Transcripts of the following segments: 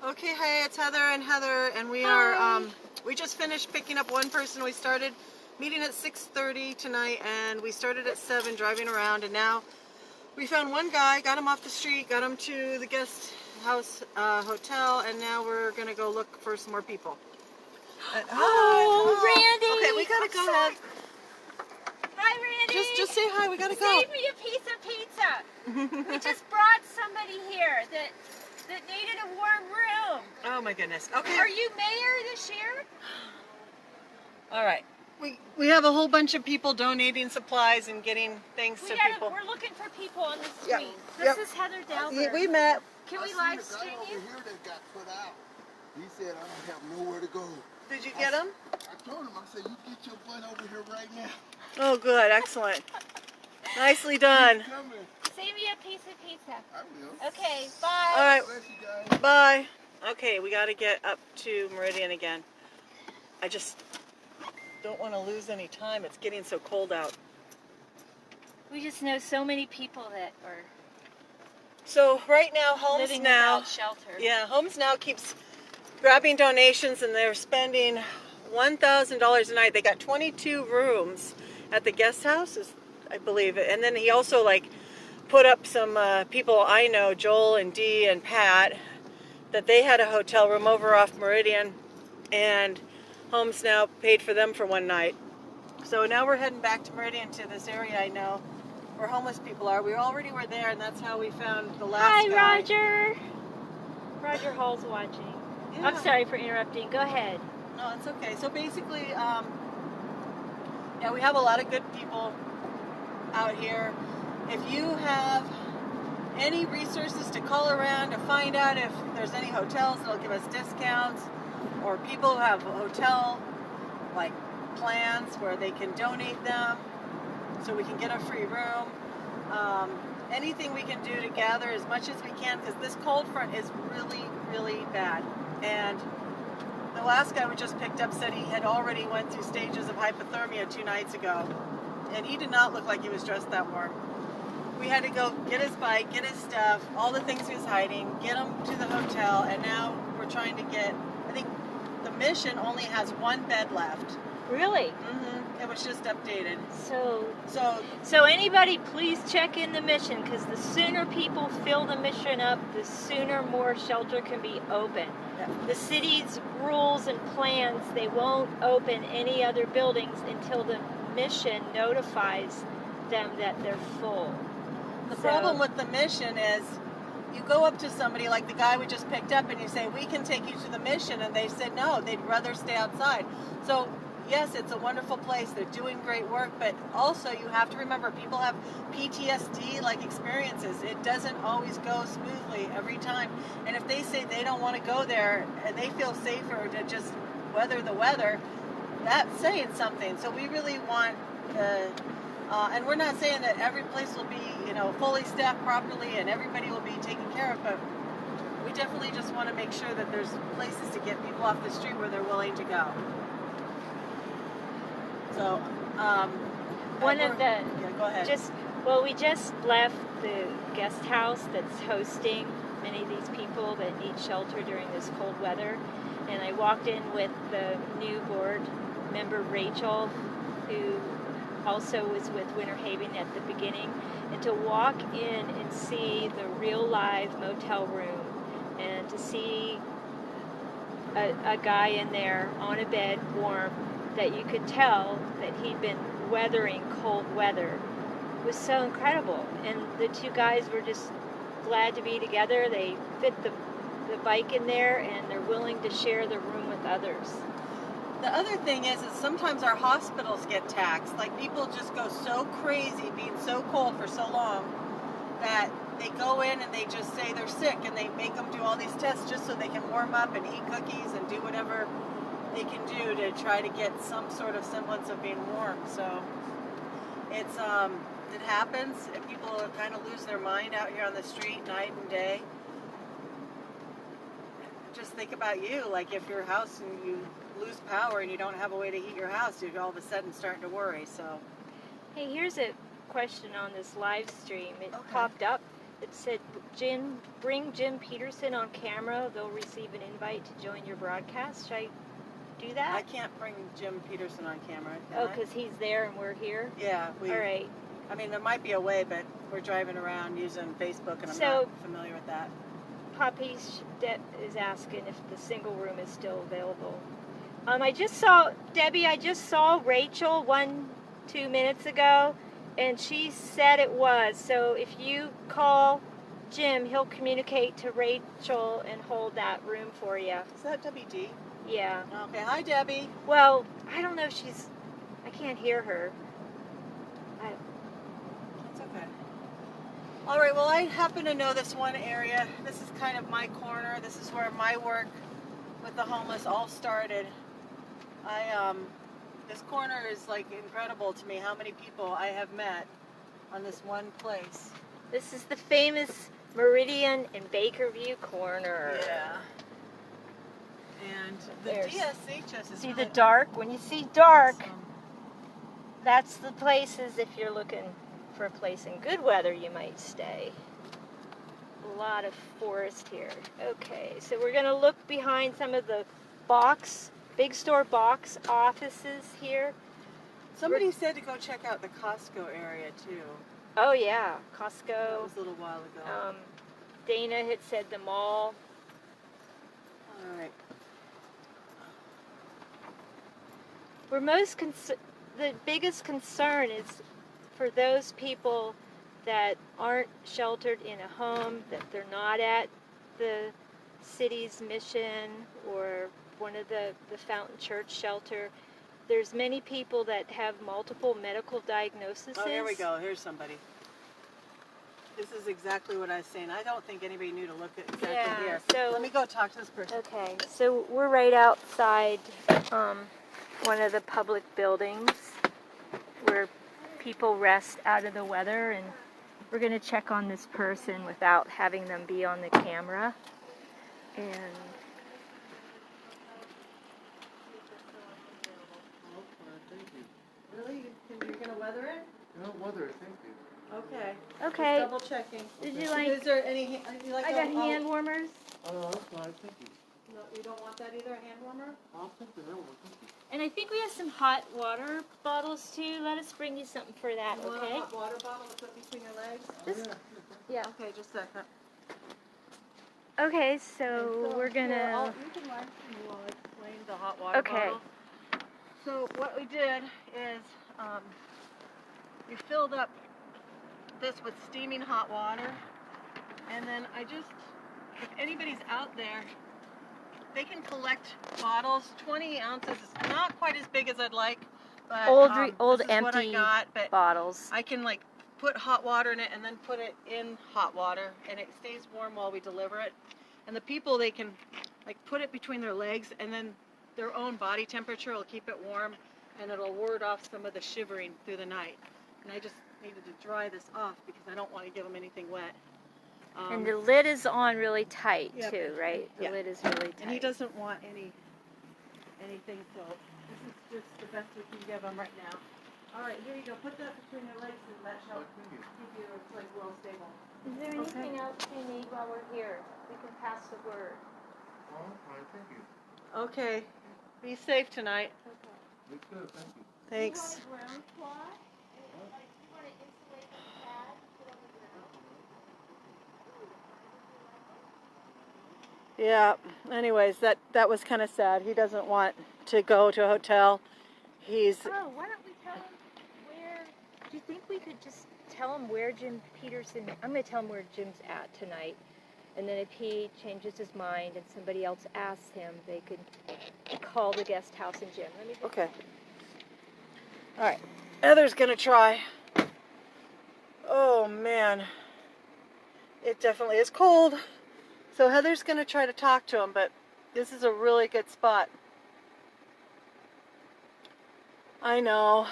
Okay, hey, it's Heather and Heather, and we Hi. are we just finished picking up one person. We started meeting at 6:30 tonight, and we started at 7 driving around, and now we found one guy, got him off the street, got him to the guest house hotel, and now we're gonna go look for some more people. Oh, Randy. Okay, we gotta go ahead. Hi, Randy. Just say hi. We gotta go. Save me a piece of pizza. We just brought somebody here that needed a warm room. Oh my goodness. Okay. Are you mayor this year? All right. We have a whole bunch of people donating supplies and getting things to people. We're looking for people on the Yep. street. Yep. This is Heather Dalbert. We met. Can we I live seen a stream guy you? over here that got put out. He said, I don't have nowhere to go. Did you get him? I told him, I said, you get your butt over here right now. Oh, good. Excellent. Nicely done. Come here. Save me a piece of pizza. I will. Okay, bye. All right. Bless you guys. Bye. Okay, we got to get up to Meridian again. I just don't want to lose any time. It's getting so cold out. We just know so many people that are So right now, Homes living Now, without shelter. yeah, Homes Now keeps grabbing donations, and they're spending $1,000 a night. They got 22 rooms at the guest house, I believe. And then he also put up some people I know, Joel and Dee and Pat, that they had a hotel room over off Meridian, and Homes Now paid for them for one night. So now we're heading back to Meridian, to this area I know where homeless people are. We already were there, and that's how we found the last Hi, guy. Roger. Roger Hall's watching. Yeah. I'm sorry for interrupting. Go ahead. No, it's okay. So basically, yeah, we have a lot of good people out here. If you have any resources to call around to find out if there's any hotels that'll give us discounts, or people who have hotel plans where they can donate them so we can get a free room, anything we can do to gather as much as we can, because this cold front is really, really bad. And the last guy we just picked up said he had already went through stages of hypothermia 2 nights ago, and he did not look like he was dressed that warm. We had to go get his bike, get his stuff, all the things he was hiding, get him to the hotel, and now we're trying to get, I think the Mission only has 1 bed left. Really? It was just updated. So anybody, please check in the Mission, because the sooner people fill the Mission up, the sooner more shelter can be open. Yeah. The city's rules and plans, they won't open any other buildings until the Mission notifies them that they're full. The problem with the Mission is you go up to somebody like the guy we just picked up and you say, we can take you to the Mission, and they said no, they'd rather stay outside. So yes, it's a wonderful place, they're doing great work, but also you have to remember people have PTSD experiences. It doesn't always go smoothly every time, and if they say they don't want to go there and they feel safer to just weather the weather, that's saying something. So we really want and we're not saying that every place will be, fully staffed properly and everybody will be taken care of, but we definitely just want to make sure that there's places to get people off the street where they're willing to go. So, yeah, go ahead. We just left the guest house that's hosting many of these people that need shelter during this cold weather, and I walked in with the new board member Rachel, who also was with Winter Haven at the beginning, and to walk in and see the real live motel room, and to see a guy in there on a bed warm that you could tell that he'd been weathering cold weather was so incredible. And the 2 guys were just glad to be together. They fit the bike in there, and they're willing to share the room with others. The other thing is sometimes our hospitals get taxed. People just go so crazy being so cold for so long that they go in and they just say they're sick, and they make them do all these tests just so they can warm up and eat cookies and do whatever they can do to try to get some sort of semblance of being warm. So it's it happens, and people kind of lose their mind out here on the street night and day. Just think about you, if your house and you lose power and you don't have a way to heat your house, you're all of a sudden starting to worry. So Hey, here's a question on this live stream. It Okay. popped up. it said, bring Jim Peterson on camera. They'll receive an invite to join your broadcast. Should I do that? I can't bring Jim Peterson on camera. Can Oh, I? because he's there and we're here? Yeah. All right. I mean, there might be a way, but we're driving around using Facebook, and I'm So- not familiar with that. Poppy is asking if the single room is still available. I just saw, Debbie, I just saw Rachel 2 minutes ago, and she said it was. So if you call Jim, he'll communicate to Rachel and hold that room for you. Is that WD? Yeah. Okay. Hi, Debbie. Well, I don't know if I can't hear her. That's okay. All right. Well, I happen to know this one area. This is kind of my corner. This is where my work with the homeless all started. This corner is like incredible to me. How many people I have met on this one place. This is the famous Meridian and Bakerview corner. Yeah. And the There's- DSHS is See really the dark? When you see dark, awesome. that's the places if you're looking for a place in good weather you might stay. A lot of forest here. Okay, so we're gonna look behind some of the big store box offices here. Somebody said to go check out the Costco area too. Oh yeah, That Costco. was a little while ago. Dana had said the mall. All right. We're the biggest concern is for those people that aren't sheltered in a home, that they're not at the city's mission or one of the Fountain Church shelter. There's many people that have multiple medical diagnoses. Oh, here we go. Here's somebody. This is exactly what I was saying. I don't think anybody knew to look at exactly Yeah, here. so- Let me go talk to this person. Okay, so we're right outside one of the public buildings where people rest out of the weather, and we're going to check on this person without having them be on the camera. And Really? You're going to weather it? No weather, thank you. Okay. okay, Just double checking. did you Is like? there any? You like I got a- hand warmers, Oh, that's fine, thank you. No, you don't want that either, a hand warmer? I'll take the real one, thank you. and I think we have some hot water bottles too. Let us bring you something for that, You want a okay? hot water bottle to put between your legs? Just- Yeah. Okay, just a second. Okay, so we're Here, gonna. you can learn from me while I explain the hot water Okay. bottle. So what we did is we filled up this with steaming hot water, and then if anybody's out there, they can collect bottles. 20 ounces is not quite as big as I'd like, but Old this is what I empty got. But bottles. I can like put hot water in it and then put it in hot water, and it stays warm while we deliver it. And the people, they can like put it between their legs, and then their own body temperature will keep it warm, and it'll ward off some of the shivering through the night. And I just needed to dry this off because I don't want to give them anything wet. And the lid is on really tight Yep. too, right? The Yeah. lid is really tight. And he doesn't want anything, so this is just the best we can give him right now. All right, here you go. Put that between your legs, and that shall Thank you. keep you like well stable. Is there anything else you need while we're here? We can pass the word. Oh, fine, thank you. Okay, be safe tonight. Okay. You too, thank you. Thanks. ground cloth? Like, you want to insulate the pad? Put on the ground? Yeah. Anyways, that was kind of sad. He doesn't want to go to a hotel. He's Oh, why don't we tell him where? Do you think we could just tell him where Jim Peterson? I'm going to tell him where Jim's at tonight, and then if he changes his mind and somebody else asks him, they could call the guest house and Jim. Let me just okay. All right. Heather's gonna try. Oh man, it definitely is cold. So Heather's gonna try to talk to him, but this is a really good spot. I know.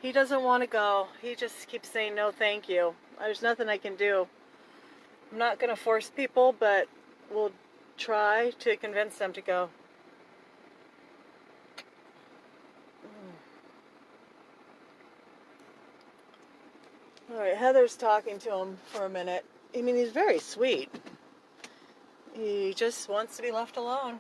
He doesn't want to go. He just keeps saying no thank you. There's nothing I can do. I'm not going to force people, but we'll try to convince them to go. All right, Heather's talking to him for a minute. I mean, he's very sweet. He just wants to be left alone.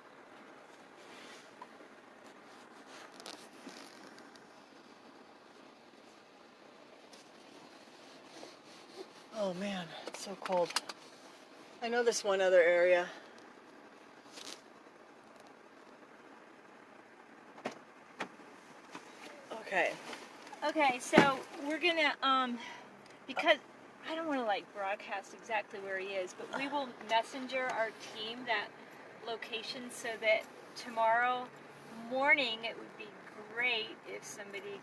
Oh man, it's so cold. I know this one other area. Okay. Okay, so we're gonna because I don't want to like broadcast exactly where he is, but we will messenger our team that location so that tomorrow morning it would be great if somebody,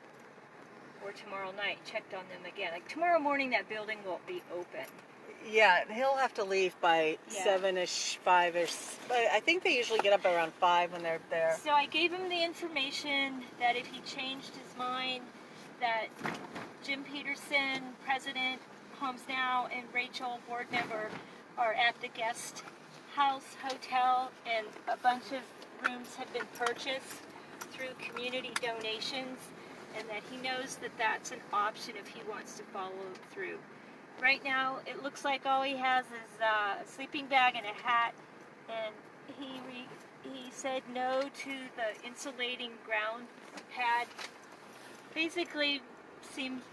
or tomorrow night, checked on them again. Like tomorrow morning that building won't be open. Yeah, he'll have to leave by Yeah. 7-ish, 5-ish. But I think they usually get up around 5 when they're there. So I gave him the information that if he changed his mind, that Jim Peterson, President, Homes Now, and Rachel, board member, are at the guest house hotel, and a bunch of rooms have been purchased through community donations, and that he knows that that's an option if he wants to follow through. Right now, it looks like all he has is a sleeping bag and a hat, and he said no to the insulating ground pad. Basically, seems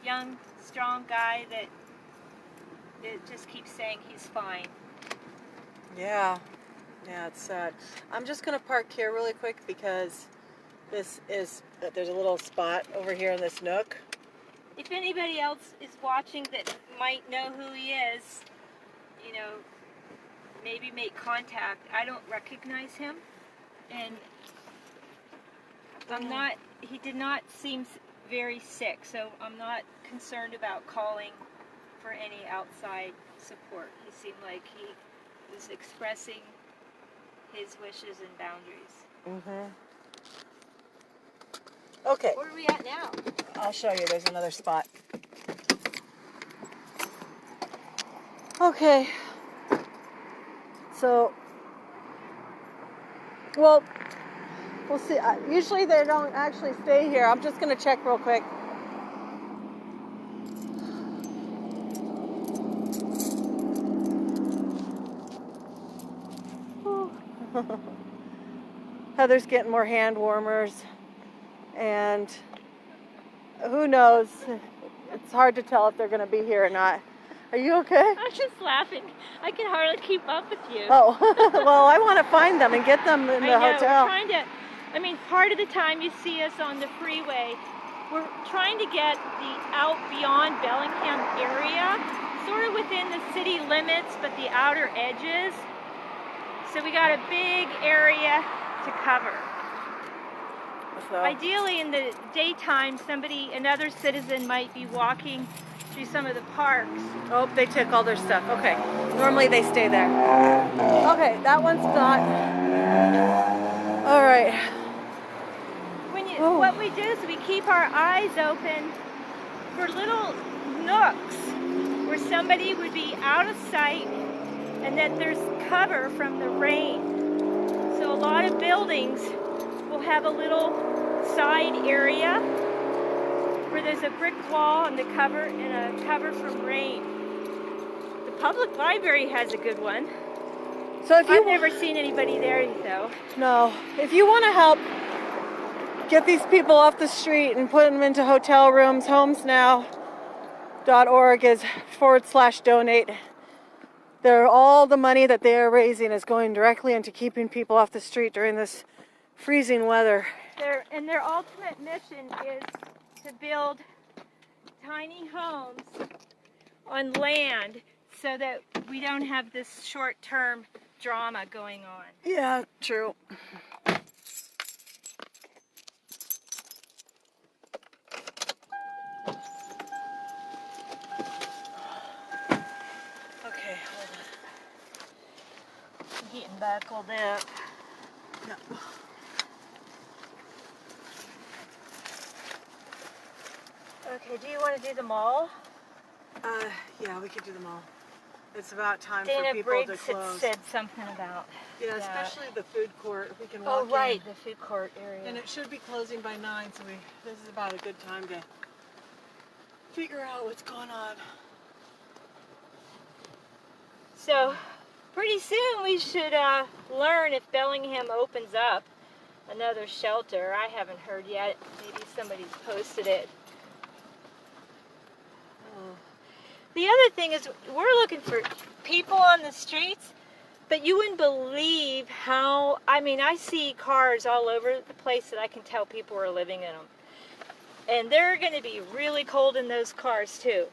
young, strong guy that it just keeps saying he's fine. Yeah, it's sad. I'm just gonna park here really quick because there's a little spot over here in this nook. If anybody else is watching that might know who he is, you know, maybe make contact. I don't recognize him, and he did not seem very sick, so I'm not concerned about calling for any outside support. He seemed like he was expressing his wishes and boundaries. Okay, Where are we at now? I'll show you. There's another spot. Okay. So, well, we'll see. Usually they don't actually stay here. I'm just going to check real quick. Heather's getting more hand warmers, and who knows? It's hard to tell if they're going to be here or not. Are you okay? I'm just laughing. I can hardly keep up with you. Oh, well, I want to find them and get them in the hotel. We're trying to, part of the time you see us on the freeway, we're trying to get the out beyond Bellingham area, sort of within the city limits, but the outer edges. So we got a big area to cover. So, ideally in the daytime, another citizen might be walking through some of the parks. oh, they took all their stuff. Okay. Normally they stay there. Okay, that one's not. All right. What we do is we keep our eyes open for little nooks where somebody would be out of sight and that there's cover from the rain. So a lot of buildings will have a little side area where there's a brick wall and a cover from rain. The public library has a good one. So if I've never seen anybody there though. No. If you want to help get these people off the street and put them into hotel rooms, homesnow.org is /donate. All the money that they are raising is going directly into keeping people off the street during this freezing weather. Their ultimate mission is to build tiny homes on land so that we don't have this short-term drama going on. Yeah, true. Okay, hold on. I'm getting buckled up. No. Okay, do you want to do them all? Yeah, we could do them all. It's about time Dana for people Briggs to close. had said something about Yeah, that. especially the food court. We can Oh, walk right, in. the food court area. And it should be closing by 9, so this is about a good time to figure out what's going on. So pretty soon we should learn if Bellingham opens up another shelter. I haven't heard yet. Maybe somebody's posted it. The other thing is we're looking for people on the streets, but you wouldn't believe how, I mean, I see cars all over the place that I can tell people are living in them. And they're going to be really cold in those cars too.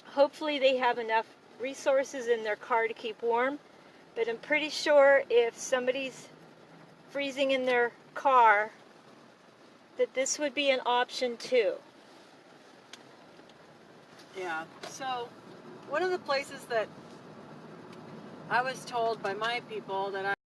Hopefully they have enough resources in their car to keep warm, but I'm pretty sure if somebody's freezing in their car, that this would be an option too. Yeah, so one of the places that I was told by my people that